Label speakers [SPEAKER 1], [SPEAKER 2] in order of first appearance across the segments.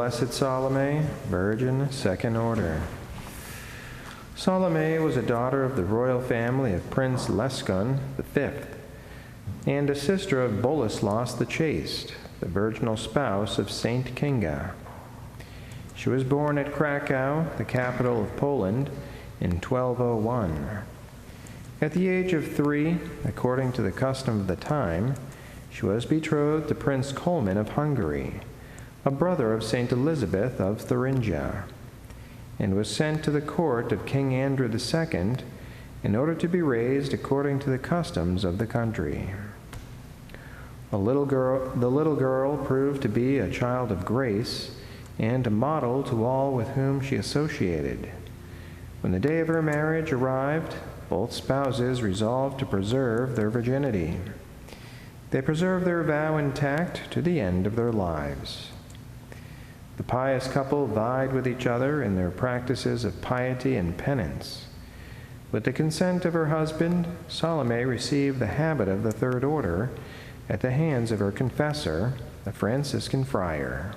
[SPEAKER 1] Blessed Salome, Virgin, Second Order. Salome was a daughter of the royal family of Prince Lescun V, and a sister of Boleslaus the Chaste, the virginal spouse of Saint Kinga. She was born at Cracow, the capital of Poland, in 1201. At the age of 3, according to the custom of the time, she was betrothed to Prince Colman of Hungary, a brother of Saint Elizabeth of Thuringia, and was sent to the court of King Andrew II in order to be raised according to the customs of the country. The little girl proved to be a child of grace and a model to all with whom she associated. When the day of her marriage arrived, both spouses resolved to preserve their virginity. They preserved their vow intact to the end of their lives. The pious couple vied with each other in their practices of piety and penance. With the consent of her husband, Salome received the habit of the Third Order at the hands of her confessor, a Franciscan friar.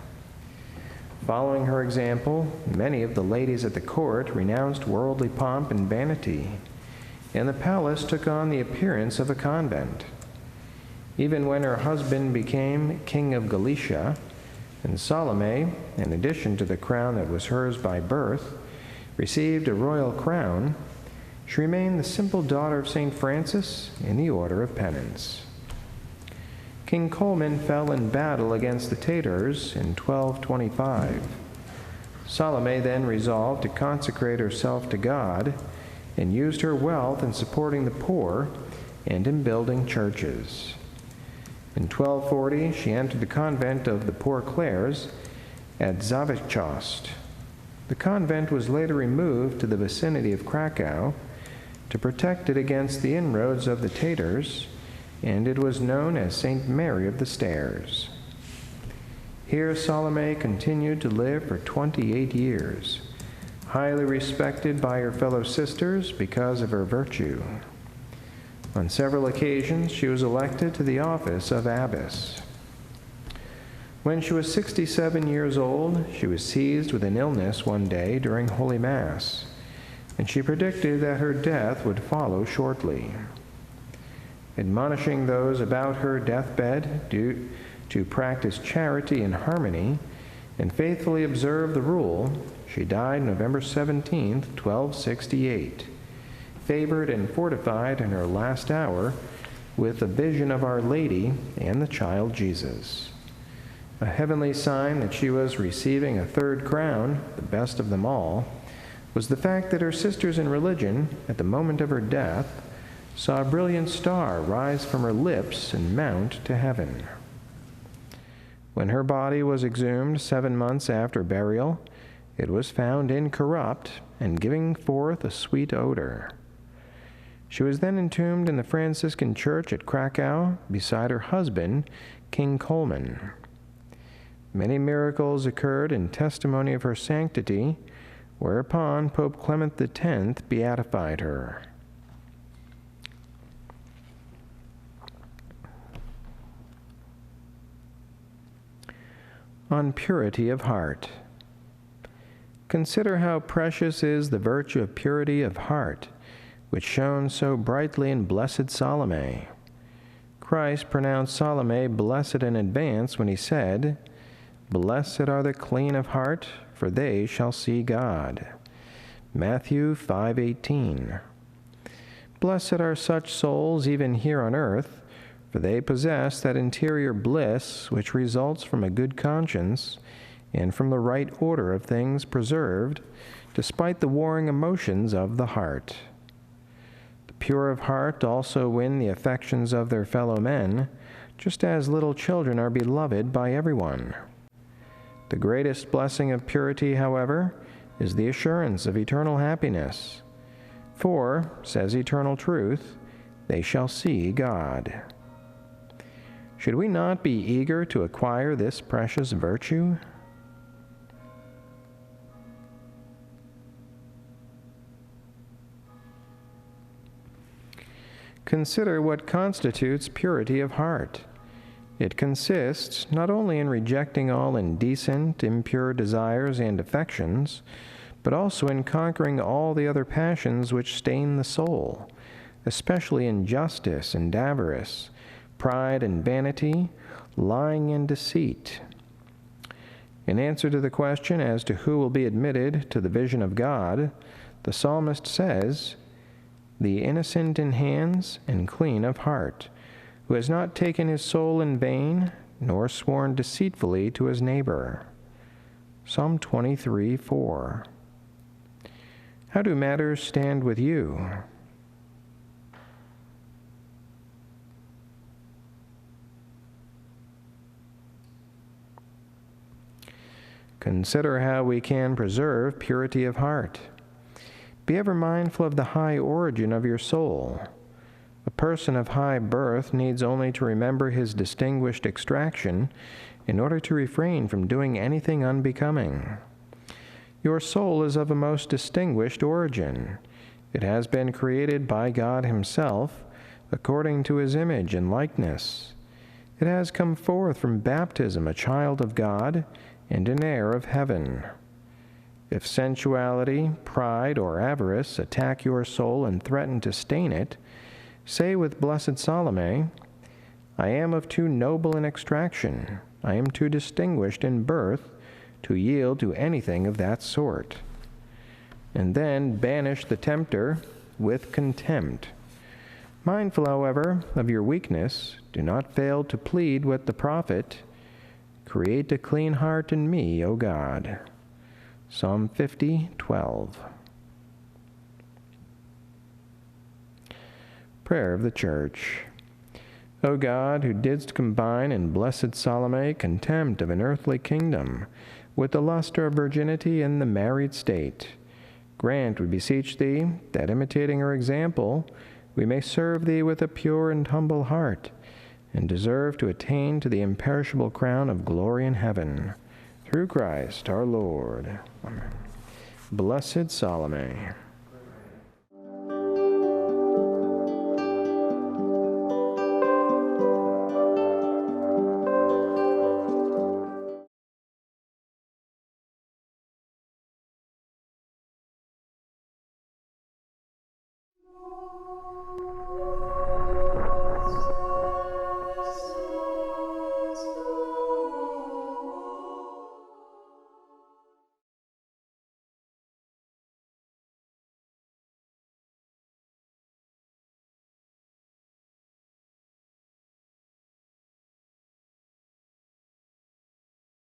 [SPEAKER 1] Following her example, many of the ladies at the court renounced worldly pomp and vanity, and the palace took on the appearance of a convent. Even when her husband became king of Galicia, and Salome, in addition to the crown that was hers by birth, received a royal crown, she remained the simple daughter of St. Francis in the Order of Penance. King Colman fell in battle against the Tatars in 1225. Salome then resolved to consecrate herself to God and used her wealth in supporting the poor and in building churches. In 1240, she entered the convent of the Poor Clares at Zawichost. The convent was later removed to the vicinity of Cracow to protect it against the inroads of the Tatars, and it was known as St. Mary of the Stairs. Here Salome continued to live for 28 years, highly respected by her fellow sisters because of her virtue. On several occasions, she was elected to the office of abbess. When she was 67 years old, she was seized with an illness one day during Holy Mass, and she predicted that her death would follow shortly. Admonishing those about her deathbed to practice charity and harmony and faithfully observe the rule, she died November 17, 1268, favored and fortified in her last hour with the vision of Our Lady and the child Jesus. A heavenly sign that she was receiving a third crown, the best of them all, was the fact that her sisters in religion, at the moment of her death, saw a brilliant star rise from her lips and mount to heaven. When her body was exhumed 7 months after burial, it was found incorrupt and giving forth a sweet odor. She was then entombed in the Franciscan church at Cracow beside her husband, King Colman. Many miracles occurred in testimony of her sanctity, whereupon Pope Clement X beatified her. On purity of heart. Consider how precious is the virtue of purity of heart, which shone so brightly in Blessed Salome. Christ pronounced Salome blessed in advance when he said, "Blessed are the clean of heart, for they shall see God." Matthew 5:18. Blessed are such souls even here on earth, for they possess that interior bliss which results from a good conscience and from the right order of things preserved, despite the warring emotions of the heart. The pure of heart also win the affections of their fellow men, just as little children are beloved by everyone. The greatest blessing of purity, however, is the assurance of eternal happiness. For, says eternal truth, they shall see God. Should we not be eager to acquire this precious virtue? Consider what constitutes purity of heart. It consists not only in rejecting all indecent, impure desires and affections, but also in conquering all the other passions which stain the soul, especially injustice and avarice, pride and vanity, lying and deceit. In answer to the question as to who will be admitted to the vision of God, the psalmist says, "The innocent in hands and clean of heart, who has not taken his soul in vain, nor sworn deceitfully to his neighbor." Psalm 23:4. How do matters stand with you? Consider how we can preserve purity of heart. Be ever mindful of the high origin of your soul. A person of high birth needs only to remember his distinguished extraction in order to refrain from doing anything unbecoming. Your soul is of a most distinguished origin. It has been created by God Himself, according to His image and likeness. It has come forth from baptism a child of God and an heir of heaven. If sensuality, pride, or avarice attack your soul and threaten to stain it, say with Blessed Salome, "I am of too noble an extraction, I am too distinguished in birth, to yield to anything of that sort." And then banish the tempter with contempt. Mindful, however, of your weakness, do not fail to plead with the prophet, "Create a clean heart in me, O God." Psalm 50:12. Prayer of the Church. O God, who didst combine in Blessed Salome contempt of an earthly kingdom with the luster of virginity in the married state, grant, we beseech Thee, that imitating her example, we may serve Thee with a pure and humble heart, and deserve to attain to the imperishable crown of glory in heaven. Through Christ our Lord. Amen. Blessed Salome.